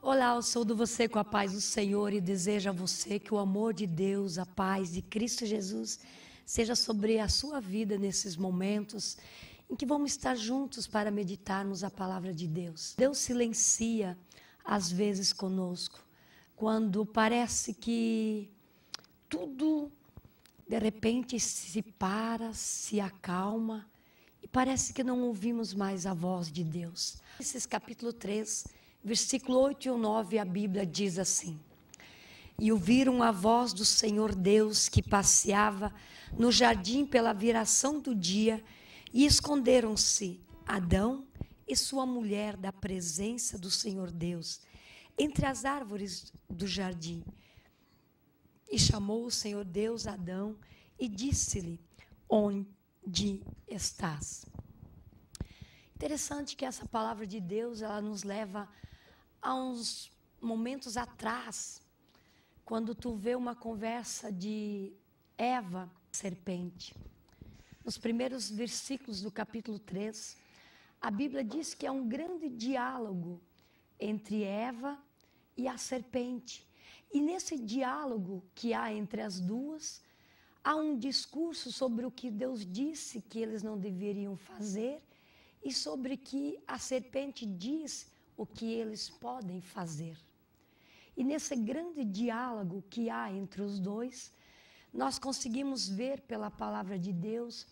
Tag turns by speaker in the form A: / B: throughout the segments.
A: Olá, eu saúdo você com a paz do Senhor e desejo a você que o amor de Deus, a paz de Cristo Jesus seja sobre a sua vida nesses momentos em que vamos estar juntos para meditarmos a palavra de Deus. Deus silencia às vezes conosco, quando parece que tudo de repente se para, se acalma e parece que não ouvimos mais a voz de Deus. Esses capítulo 3, versículo 8 e 9, a Bíblia diz assim: E ouviram a voz do Senhor Deus que passeava no jardim pela viração do dia, e esconderam-se Adão e sua mulher da presença do Senhor Deus entre as árvores do jardim. E chamou o Senhor Deus Adão e disse-lhe: Onde estás? Interessante que essa palavra de Deus, ela nos leva a uns momentos atrás, quando tu vê uma conversa de Eva, serpente. Nos primeiros versículos do capítulo 3, a Bíblia diz que é um grande diálogo entre Eva e a serpente. E nesse diálogo que há entre as duas, há um discurso sobre o que Deus disse que eles não deveriam fazer e sobre que a serpente diz o que eles podem fazer. E nesse grande diálogo que há entre os dois, nós conseguimos ver pela palavra de Deus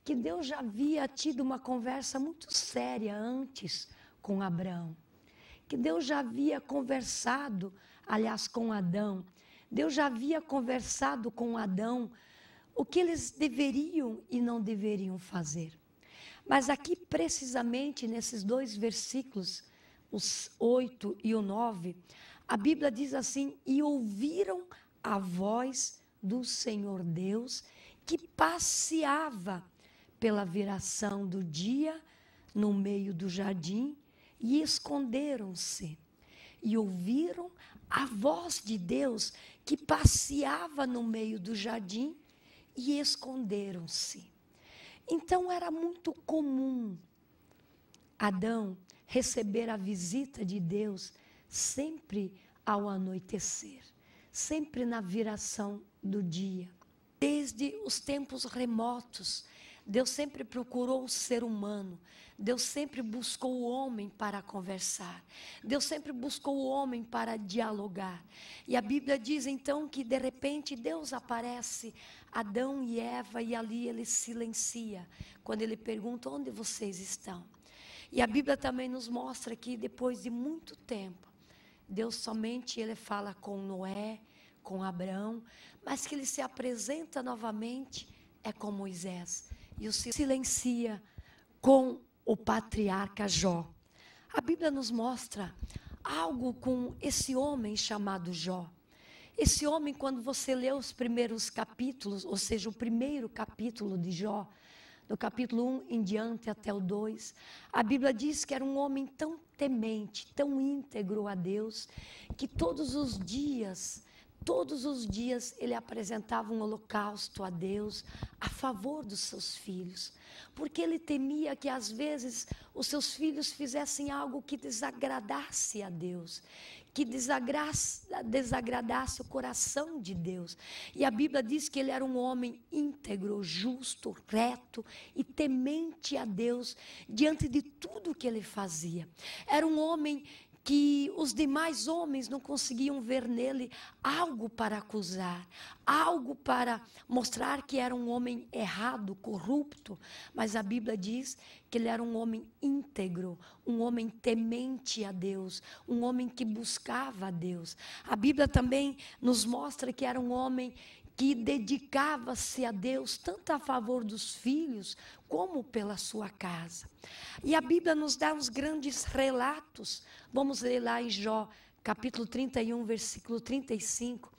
A: que Deus já havia tido uma conversa muito séria antes com Abraão. Que Deus já havia conversado, aliás, com Adão. Deus já havia conversado com Adão o que eles deveriam e não deveriam fazer. Mas aqui, precisamente, nesses dois versículos, os 8 e o 9, a Bíblia diz assim: E ouviram a voz do Senhor Deus que passeava pela viração do dia no meio do jardim, e esconderam-se. E ouviram a voz de Deus que passeava no meio do jardim e esconderam-se. Então era muito comum Adão receber a visita de Deus sempre ao anoitecer, sempre na viração do dia. Desde os tempos remotos, Deus sempre procurou o ser humano. Deus sempre buscou o homem para conversar. Deus sempre buscou o homem para dialogar. E a Bíblia diz então que de repente Deus aparece a Adão e Eva e ali ele silencia. Quando ele pergunta: onde vocês estão? E a Bíblia também nos mostra que depois de muito tempo, Deus somente ele fala com Noé, com Abraão, mas que ele se apresenta novamente é com Moisés. E o silencia com o patriarca Jó. A Bíblia nos mostra algo com esse homem chamado Jó. Esse homem, quando você lê os primeiros capítulos, ou seja, o primeiro capítulo de Jó, do capítulo 1 em diante até o 2, a Bíblia diz que era um homem tão temente, tão íntegro a Deus, que todos os dias ele apresentava um holocausto a Deus a favor dos seus filhos, porque ele temia que às vezes os seus filhos fizessem algo que desagradasse a Deus, que desagradasse o coração de Deus. E a Bíblia diz que ele era um homem íntegro, justo, reto e temente a Deus diante de tudo que ele fazia. Era um homem que os demais homens não conseguiam ver nele algo para acusar, algo para mostrar que era um homem errado, corrupto, mas a Bíblia diz que ele era um homem íntegro, um homem temente a Deus, um homem que buscava a Deus. A Bíblia também nos mostra que era um homem que dedicava-se a Deus tanto a favor dos filhos como pela sua casa. E a Bíblia nos dá uns grandes relatos. Vamos ler lá em Jó, capítulo 31, versículo 35.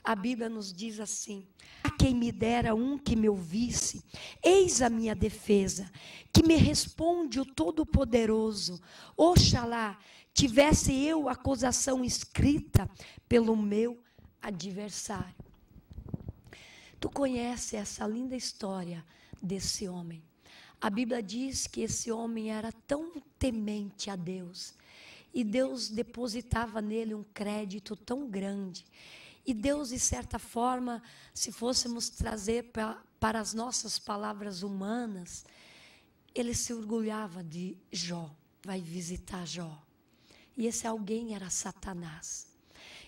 A: A Bíblia nos diz assim: A quem me dera um que me ouvisse, eis a minha defesa, que me responde o Todo-Poderoso. Oxalá tivesse eu acusação escrita pelo meu adversário. Tu conhece essa linda história desse homem. A Bíblia diz que esse homem era tão temente a Deus E Deus depositava nele um crédito tão grande. E Deus, de certa forma, se fôssemos trazer para as nossas palavras humanas, ele se orgulhava de Jó, vai visitar Jó. E esse alguém era Satanás.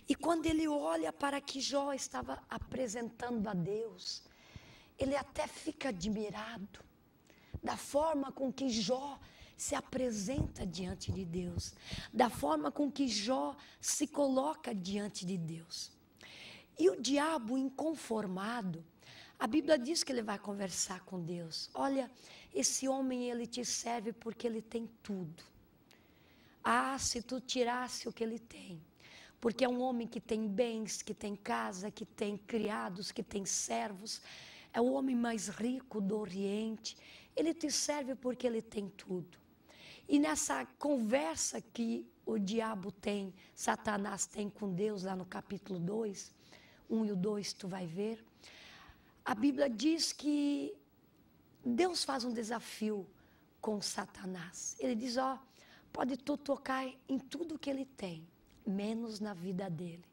A: E quando ele olha para que Jó estava apresentando a Deus, ele até fica admirado da forma com que Jó se apresenta diante de Deus, da forma com que Jó se coloca diante de Deus. E o diabo inconformado, a Bíblia diz que ele vai conversar com Deus. Olha, esse homem, ele te serve porque ele tem tudo. Ah, se tu tirasse o que ele tem. Porque é um homem que tem bens, que tem casa, que tem criados, que tem servos. É o homem mais rico do Oriente. Ele te serve porque ele tem tudo. E nessa conversa que o diabo tem, Satanás tem com Deus, lá no capítulo 2, 1 e o 2, tu vai ver. A Bíblia diz que Deus faz um desafio com Satanás. Ele diz, ó, pode tu tocar em tudo que ele tem, menos na vida dele.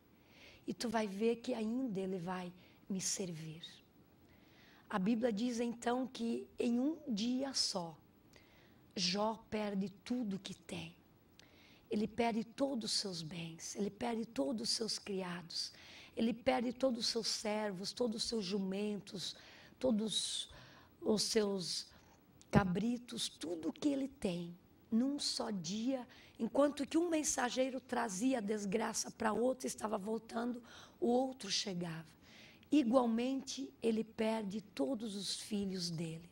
A: E tu vai ver que ainda ele vai me servir. A Bíblia diz então que em um dia só, Jó perde tudo que tem. Ele perde todos os seus bens, ele perde todos os seus criados, ele perde todos os seus servos, todos os seus jumentos, todos os seus cabritos, tudo que ele tem, num só dia, enquanto que um mensageiro trazia a desgraça para outro, estava voltando, o outro chegava. Igualmente, ele perde todos os filhos dele.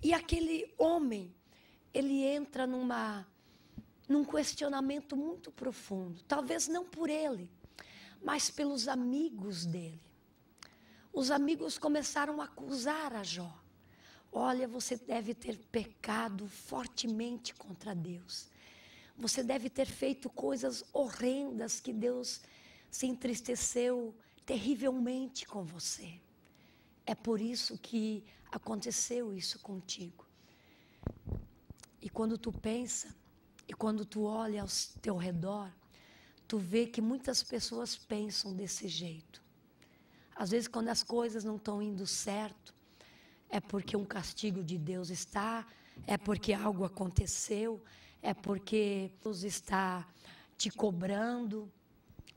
A: E aquele homem, ele entra num questionamento muito profundo. Talvez não por ele, mas pelos amigos dele. Os amigos começaram a acusar a Jó. Olha, você deve ter pecado fortemente contra Deus. Você deve ter feito coisas horrendas que Deus se entristeceu terrivelmente com você. É por isso que aconteceu isso contigo. E quando tu pensa, e quando tu olha ao teu redor, tu vê que muitas pessoas pensam desse jeito. Às vezes, quando as coisas não estão indo certo, é porque um castigo de Deus está, é porque algo aconteceu, é porque Deus está te cobrando.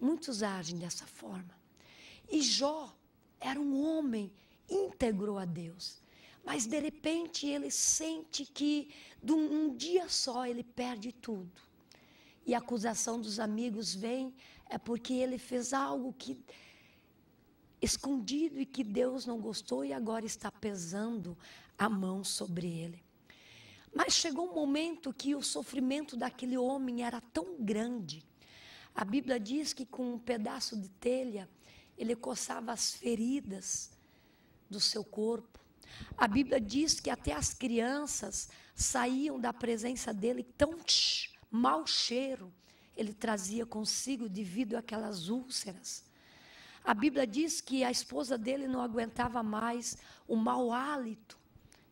A: Muitos agem dessa forma. E Jó era um homem íntegro a Deus. Mas de repente ele sente que de um dia só ele perde tudo. E a acusação dos amigos vem, é porque ele fez algo que escondido e que Deus não gostou e agora está pesando a mão sobre ele. Mas chegou um momento que o sofrimento daquele homem era tão grande. A Bíblia diz que com um pedaço de telha ele coçava as feridas do seu corpo. A Bíblia diz que até as crianças saíam da presença dele tão mau cheiro ele trazia consigo devido àquelas úlceras. A Bíblia diz que a esposa dele não aguentava mais o mau hálito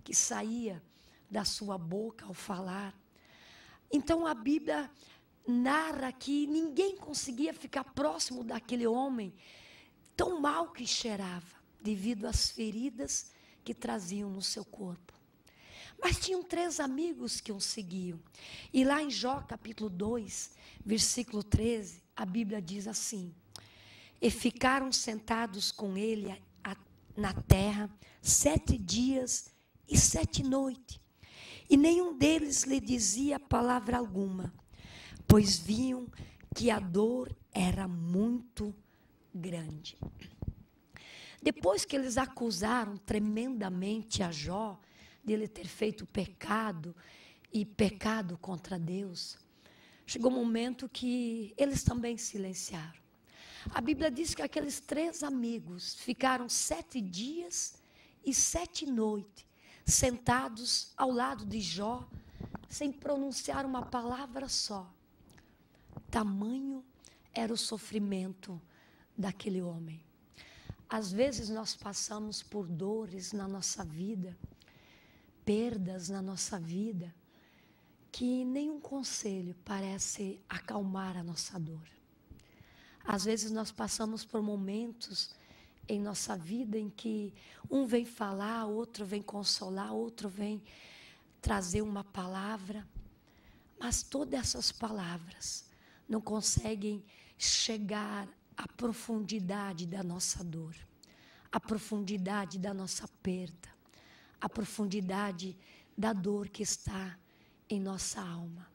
A: que saía da sua boca ao falar. Então a Bíblia narra que ninguém conseguia ficar próximo daquele homem tão mal que cheirava, devido às feridas que traziam no seu corpo. Mas tinham 3 amigos que o seguiam. E lá em Jó capítulo 2, versículo 13, a Bíblia diz assim: e ficaram sentados com ele na terra 7 dias e 7 noites. E nenhum deles lhe dizia palavra alguma, pois viam que a dor era muito grande. Depois que eles acusaram tremendamente a Jó de ele ter feito pecado e pecado contra Deus, chegou um momento que eles também silenciaram. A Bíblia diz que aqueles 3 amigos ficaram 7 dias e 7 noites sentados ao lado de Jó, sem pronunciar uma palavra só. Tamanho era o sofrimento daquele homem. Às vezes nós passamos por dores na nossa vida, perdas na nossa vida, que nenhum conselho parece acalmar a nossa dor. Às vezes nós passamos por momentos em nossa vida em que um vem falar, outro vem consolar, outro vem trazer uma palavra, mas todas essas palavras não conseguem chegar à profundidade da nossa dor, à profundidade da nossa perda, à profundidade da dor que está em nossa alma.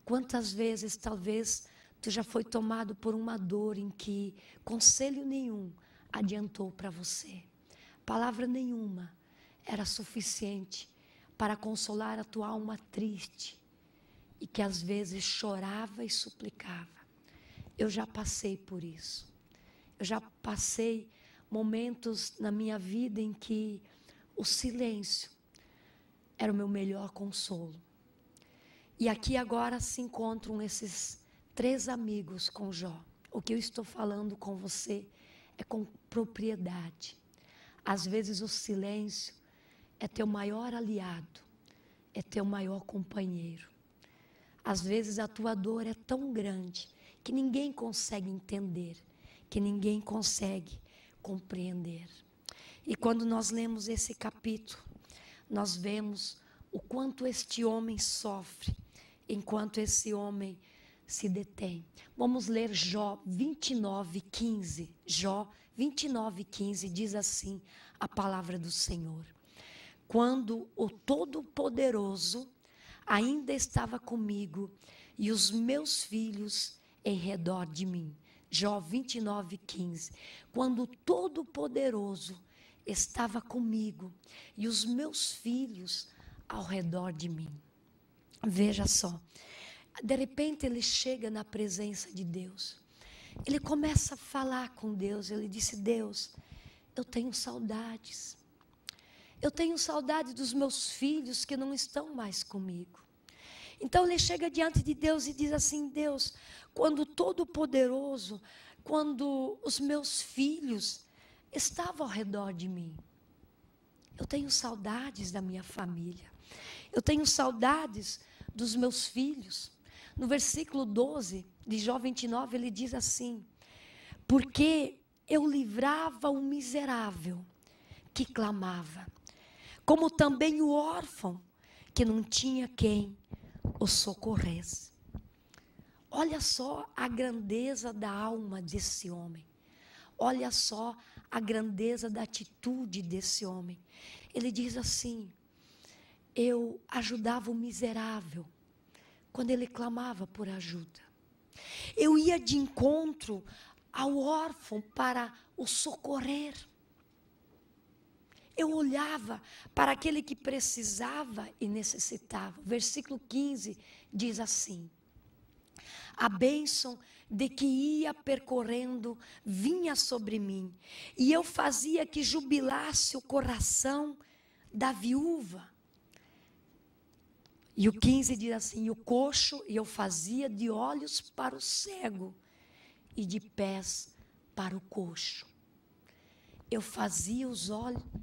A: Quantas vezes talvez tu já foi tomado por uma dor em que conselho nenhum adiantou para você. Palavra nenhuma era suficiente para consolar a tua alma triste e que às vezes chorava e suplicava. Eu já passei por isso. Eu já passei momentos na minha vida em que o silêncio era o meu melhor consolo. E aqui agora se encontram esses 3 amigos com Jó. O que eu estou falando com você é com propriedade. Às vezes o silêncio é teu maior aliado, é teu maior companheiro. Às vezes a tua dor é tão grande que ninguém consegue entender, que ninguém consegue compreender. E quando nós lemos esse capítulo, nós vemos o quanto este homem sofre, enquanto esse homem se detém. Vamos ler Jó 29:15. Jó 29:15 diz assim a palavra do Senhor: quando o Todo-Poderoso ainda estava comigo e os meus filhos em redor de mim. Jó 29:15. Quando o Todo-Poderoso estava comigo e os meus filhos ao redor de mim. Veja só, de repente ele chega na presença de Deus. Ele começa a falar com Deus. Ele disse: Deus, eu tenho saudades. Eu tenho saudade dos meus filhos que não estão mais comigo. Então ele chega diante de Deus e diz assim: Deus, quando Todo-Poderoso, quando os meus filhos estavam ao redor de mim, eu tenho saudades da minha família. Eu tenho saudades dos meus filhos. No versículo 12 de Jó 29, ele diz assim: porque eu livrava o miserável que clamava, como também o órfão que não tinha quem o socorresse. Olha só a grandeza da alma desse homem. Olha só a grandeza da atitude desse homem. Ele diz assim: eu ajudava o miserável quando ele clamava por ajuda. Eu ia de encontro ao órfão para o socorrer. Eu olhava para aquele que precisava e necessitava. Versículo 15 diz assim: a bênção de que ia percorrendo vinha sobre mim, e eu fazia que jubilasse o coração da viúva. E o 15 diz assim: o coxo eu fazia de olhos para o cego e de pés para o coxo. Eu fazia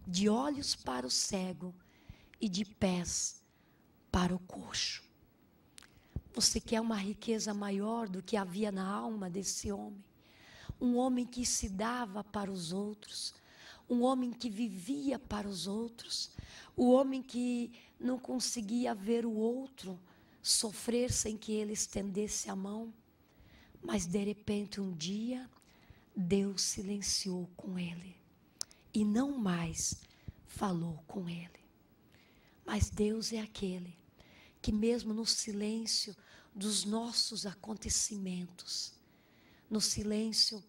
A: de olhos para o cego e de pés para o coxo. Você quer uma riqueza maior do que havia na alma desse homem? Um homem que se dava para os outros, um homem que vivia para os outros, o homem que não conseguia ver o outro sofrer sem que ele estendesse a mão. Mas de repente um dia Deus silenciou com ele e não mais falou com ele. Mas Deus é aquele que mesmo no silêncio dos nossos acontecimentos, no silêncio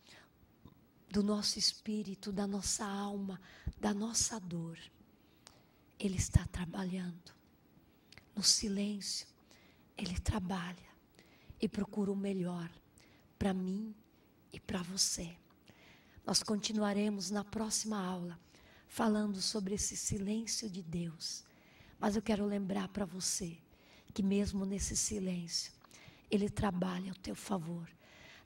A: do nosso espírito, da nossa alma, da nossa dor, Ele está trabalhando. No silêncio, Ele trabalha e procura o melhor para mim e para você. Nós continuaremos na próxima aula falando sobre esse silêncio de Deus. Mas eu quero lembrar para você que mesmo nesse silêncio, Ele trabalha ao teu favor.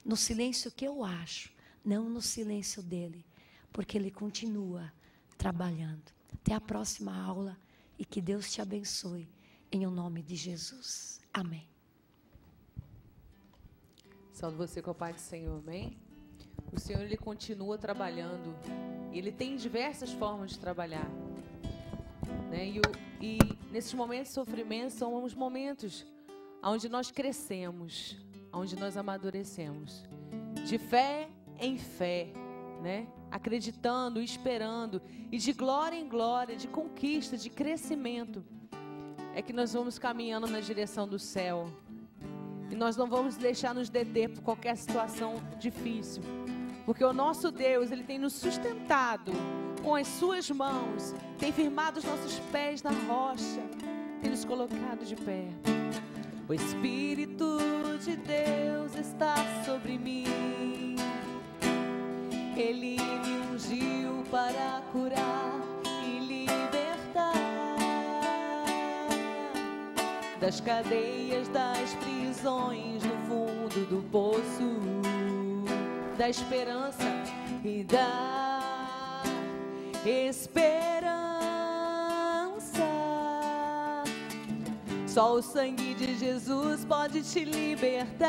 A: No silêncio que eu acho, não no silêncio dEle, porque Ele continua trabalhando. Até a próxima aula e que Deus te abençoe. em o nome de Jesus. Amém.
B: Saúdo você com a paz do Senhor, amém? O Senhor, Ele continua trabalhando. Ele tem diversas formas de trabalhar, né? E nesses momentos de sofrimento são os momentos onde nós crescemos, onde nós amadurecemos. De fé em fé, né? Acreditando, esperando. E de glória em glória, de conquista, de crescimento. É que nós vamos caminhando na direção do céu. E nós não vamos deixar nos deter por qualquer situação difícil. Porque o nosso Deus, Ele tem nos sustentado com as suas mãos. Tem firmado os nossos pés na rocha. Tem nos colocado de pé. O Espírito de Deus está sobre mim. Ele me ungiu para curar e libertar das cadeias, das prisões, no fundo do poço, da esperança e da esperança. Só o sangue de Jesus pode te libertar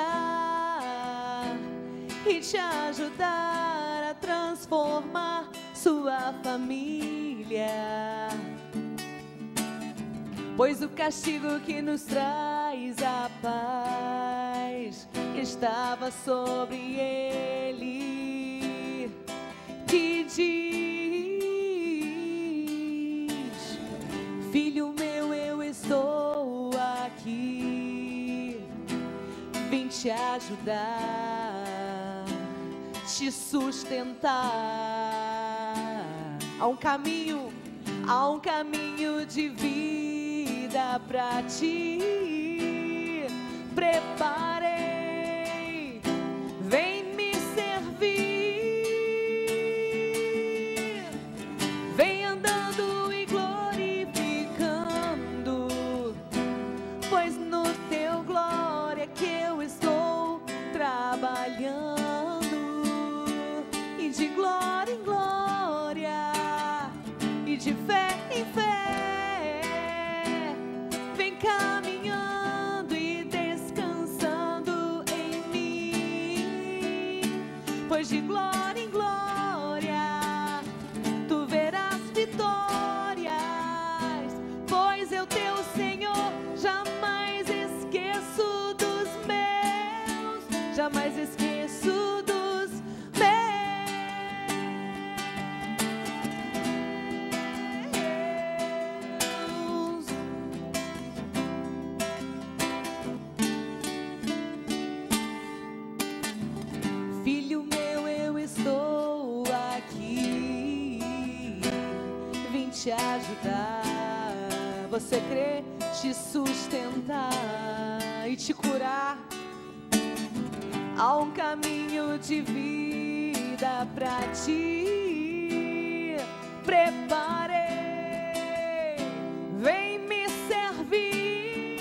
B: e te ajudar a transformar sua família. Pois o castigo que nos traz a paz estava sobre ele, que diz: Filho meu, eu estou aqui, vim te ajudar, te sustentar. Há um caminho de vida pra ti preparei, vem me servir, vem andando e glorificando, pois no teu glória que eu estou trabalhando, e de glória em glória, e de fé em fé, caminhando e descansando em mim, pois de glória em glória tu verás vitórias, pois eu teu Senhor jamais esqueço dos meus, jamais esqueço dos meus. Filho meu, eu estou aqui, vim te ajudar. Você crê? Te sustentar e te curar. Há um caminho de vida pra ti preparei, vem me servir,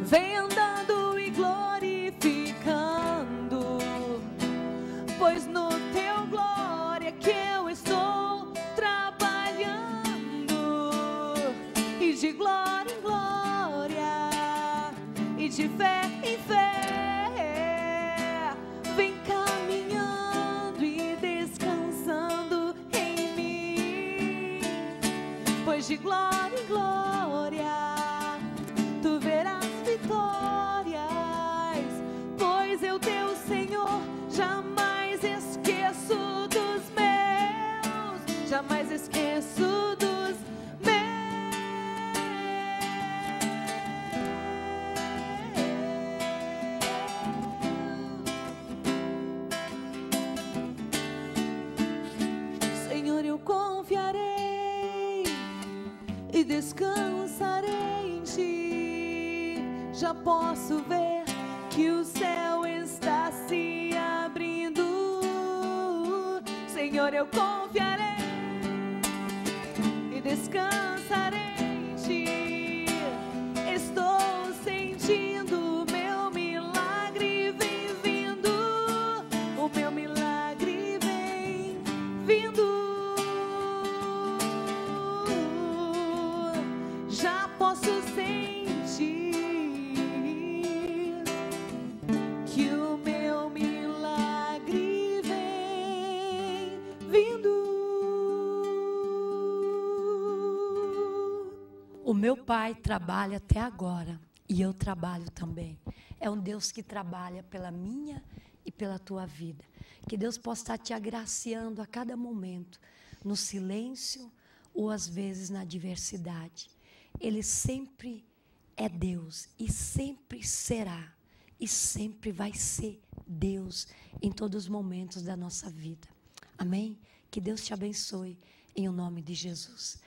B: vem andando e glorificando, pois no teu glória que eu estou trabalhando, e de glória em glória, e de fé em fé, vem caminhando e descansando em mim, pois de glória em glória tu verás vitórias, pois eu teu Senhor jamais esqueço dos meus, jamais esqueço dos meus. Senhor, eu confiarei e descansarei em ti. Já posso ver que o céu está se abrindo. Senhor, eu confiarei e descansarei em ti. Estou sentindo o meu milagre vem vindo, o meu milagre vem vindo.
A: meu Pai trabalha até agora e eu trabalho também. É um Deus que trabalha pela minha e pela tua vida. Que Deus possa estar te agraciando a cada momento, no silêncio ou às vezes na adversidade. Ele sempre é Deus e sempre será e sempre vai ser Deus em todos os momentos da nossa vida. Amém? Que Deus te abençoe em o nome de Jesus.